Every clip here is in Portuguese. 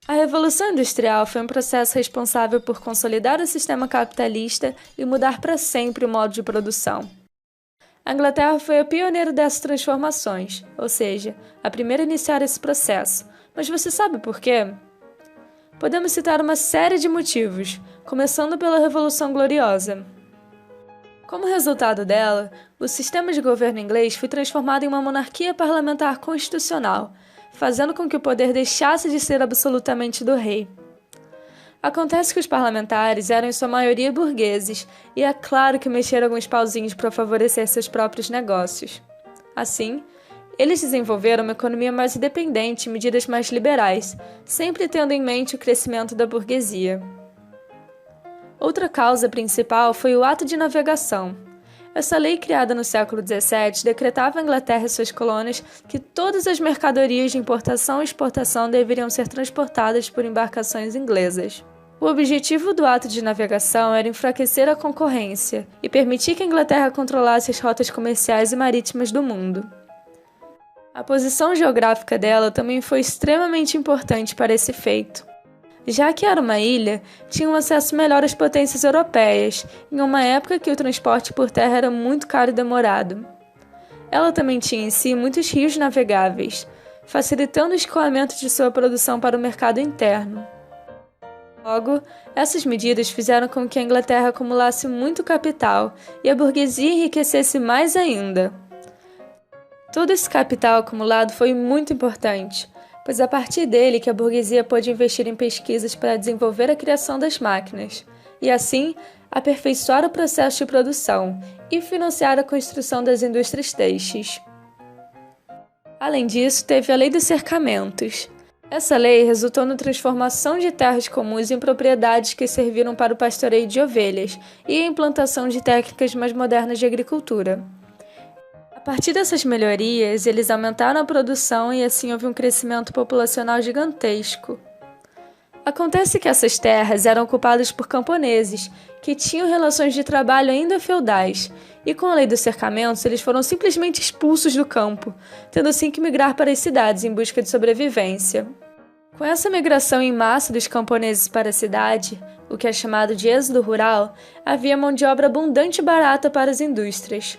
A Revolução Industrial foi um processo responsável por consolidar o sistema capitalista e mudar para sempre o modo de produção. A Inglaterra foi a pioneira dessas transformações, ou seja, a primeira a iniciar esse processo. Mas você sabe por quê? Podemos citar uma série de motivos, começando pela Revolução Gloriosa. Como resultado dela, o sistema de governo inglês foi transformado em uma monarquia parlamentar constitucional, fazendo com que o poder deixasse de ser absolutamente do rei. Acontece que os parlamentares eram em sua maioria burgueses, e é claro que mexeram alguns pauzinhos para favorecer seus próprios negócios. Assim, eles desenvolveram uma economia mais independente e medidas mais liberais, sempre tendo em mente o crescimento da burguesia. Outra causa principal foi o Ato de Navegação. Essa lei, criada no século XVII, decretava à Inglaterra e suas colônias que todas as mercadorias de importação e exportação deveriam ser transportadas por embarcações inglesas. O objetivo do Ato de Navegação era enfraquecer a concorrência e permitir que a Inglaterra controlasse as rotas comerciais e marítimas do mundo. A posição geográfica dela também foi extremamente importante para esse feito. Já que era uma ilha, tinha um acesso melhor às potências europeias, em uma época que o transporte por terra era muito caro e demorado. Ela também tinha em si muitos rios navegáveis, facilitando o escoamento de sua produção para o mercado interno. Logo, essas medidas fizeram com que a Inglaterra acumulasse muito capital e a burguesia enriquecesse mais ainda. Todo esse capital acumulado foi muito importante, pois a partir dele que a burguesia pôde investir em pesquisas para desenvolver a criação das máquinas, e assim aperfeiçoar o processo de produção e financiar a construção das indústrias têxteis. Além disso, teve a Lei dos Cercamentos. Essa lei resultou na transformação de terras comuns em propriedades que serviram para o pastoreio de ovelhas e a implantação de técnicas mais modernas de agricultura. A partir dessas melhorias, eles aumentaram a produção e assim houve um crescimento populacional gigantesco. Acontece que essas terras eram ocupadas por camponeses, que tinham relações de trabalho ainda feudais, e com a lei dos cercamentos eles foram simplesmente expulsos do campo, tendo assim que migrar para as cidades em busca de sobrevivência. Com essa migração em massa dos camponeses para a cidade, o que é chamado de êxodo rural, havia mão de obra abundante e barata para as indústrias.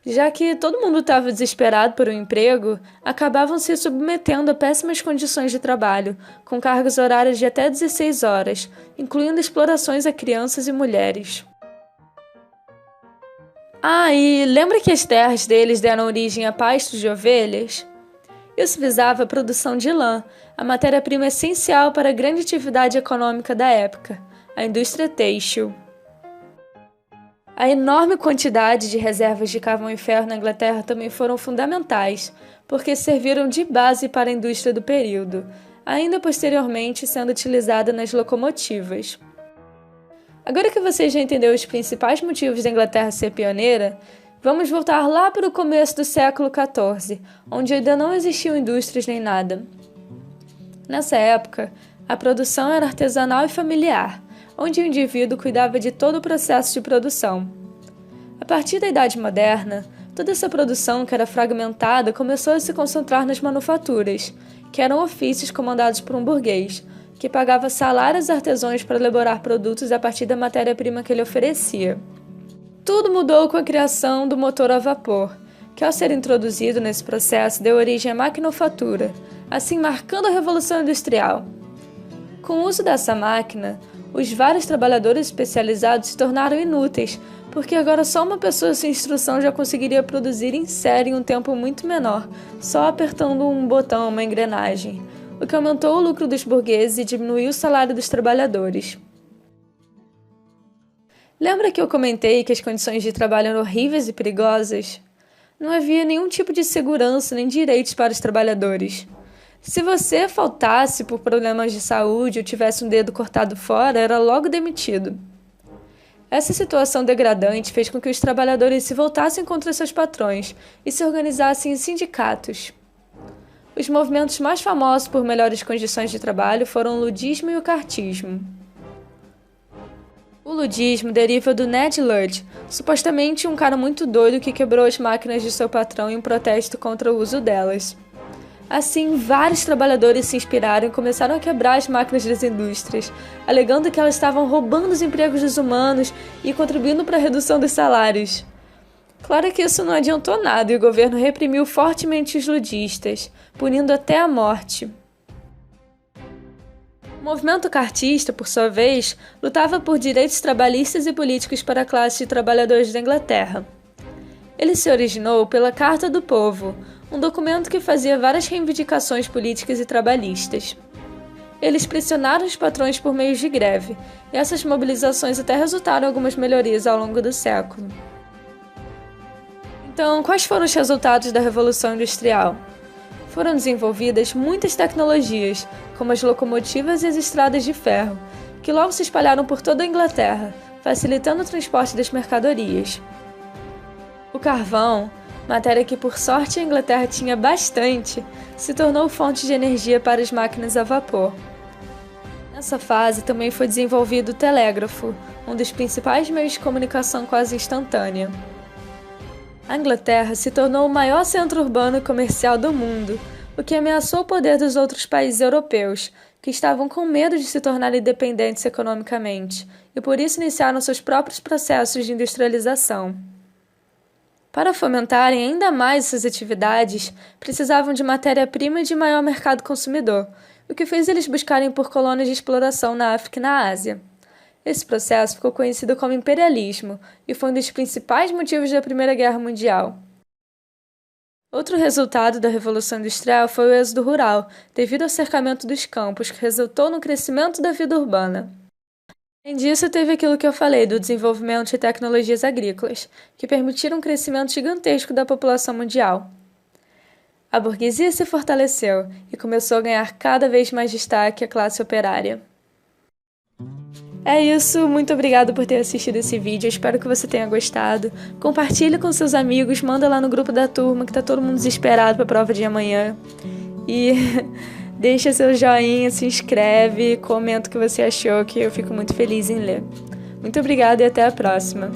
Já que todo mundo estava desesperado por um emprego, acabavam se submetendo a péssimas condições de trabalho, com cargas horárias de até 16 horas, incluindo explorações a crianças e mulheres. E lembra que as terras deles deram origem a pastos de ovelhas? Isso visava a produção de lã, a matéria-prima essencial para a grande atividade econômica da época, a indústria têxtil. A enorme quantidade de reservas de carvão e ferro na Inglaterra também foram fundamentais, porque serviram de base para a indústria do período, ainda posteriormente sendo utilizada nas locomotivas. Agora que você já entendeu os principais motivos da Inglaterra ser pioneira, vamos voltar lá para o começo do século XIV, onde ainda não existiam indústrias nem nada. Nessa época, a produção era artesanal e familiar, onde o indivíduo cuidava de todo o processo de produção. A partir da Idade Moderna, toda essa produção que era fragmentada começou a se concentrar nas manufaturas, que eram ofícios comandados por um burguês, que pagava salários a artesãos para elaborar produtos a partir da matéria-prima que ele oferecia. Tudo mudou com a criação do motor a vapor, que ao ser introduzido nesse processo deu origem à maquinofatura, assim marcando a Revolução Industrial. Com o uso dessa máquina, os vários trabalhadores especializados se tornaram inúteis, porque agora só uma pessoa sem instrução já conseguiria produzir em série em um tempo muito menor, só apertando um botão, uma engrenagem, o que aumentou o lucro dos burgueses e diminuiu o salário dos trabalhadores. Lembra que eu comentei que as condições de trabalho eram horríveis e perigosas? Não havia nenhum tipo de segurança nem direitos para os trabalhadores. Se você faltasse por problemas de saúde ou tivesse um dedo cortado fora, era logo demitido. Essa situação degradante fez com que os trabalhadores se voltassem contra seus patrões e se organizassem em sindicatos. Os movimentos mais famosos por melhores condições de trabalho foram o ludismo e o cartismo. O ludismo deriva do Ned Ludd, supostamente um cara muito doido que quebrou as máquinas de seu patrão em um protesto contra o uso delas. Assim, vários trabalhadores se inspiraram e começaram a quebrar as máquinas das indústrias, alegando que elas estavam roubando os empregos dos humanos e contribuindo para a redução dos salários. Claro que isso não adiantou nada e o governo reprimiu fortemente os ludistas, punindo até a morte. O movimento cartista, por sua vez, lutava por direitos trabalhistas e políticos para a classe de trabalhadores da Inglaterra. Ele se originou pela Carta do Povo, um documento que fazia várias reivindicações políticas e trabalhistas. Eles pressionaram os patrões por meio de greve, e essas mobilizações até resultaram em algumas melhorias ao longo do século. Então, quais foram os resultados da Revolução Industrial? Foram desenvolvidas muitas tecnologias, como as locomotivas e as estradas de ferro, que logo se espalharam por toda a Inglaterra, facilitando o transporte das mercadorias. O carvão, matéria que por sorte a Inglaterra tinha bastante, se tornou fonte de energia para as máquinas a vapor. Nessa fase também foi desenvolvido o telégrafo, um dos principais meios de comunicação quase instantânea. A Inglaterra se tornou o maior centro urbano e comercial do mundo, o que ameaçou o poder dos outros países europeus, que estavam com medo de se tornar independentes economicamente, e por isso iniciaram seus próprios processos de industrialização. Para fomentarem ainda mais essas atividades, precisavam de matéria-prima e de maior mercado consumidor, o que fez eles buscarem por colônias de exploração na África e na Ásia. Esse processo ficou conhecido como imperialismo e foi um dos principais motivos da Primeira Guerra Mundial. Outro resultado da Revolução Industrial foi o êxodo rural, devido ao cercamento dos campos, que resultou no crescimento da vida urbana. Além disso, teve aquilo que eu falei do desenvolvimento de tecnologias agrícolas, que permitiram um crescimento gigantesco da população mundial. A burguesia se fortaleceu e começou a ganhar cada vez mais destaque a classe operária. É isso, muito obrigado por ter assistido esse vídeo, eu espero que você tenha gostado. Compartilhe com seus amigos, manda lá no grupo da turma que tá todo mundo desesperado para a prova de amanhã. E deixa seu joinha, se inscreve, comenta o que você achou, que eu fico muito feliz em ler. Muito obrigada e até a próxima.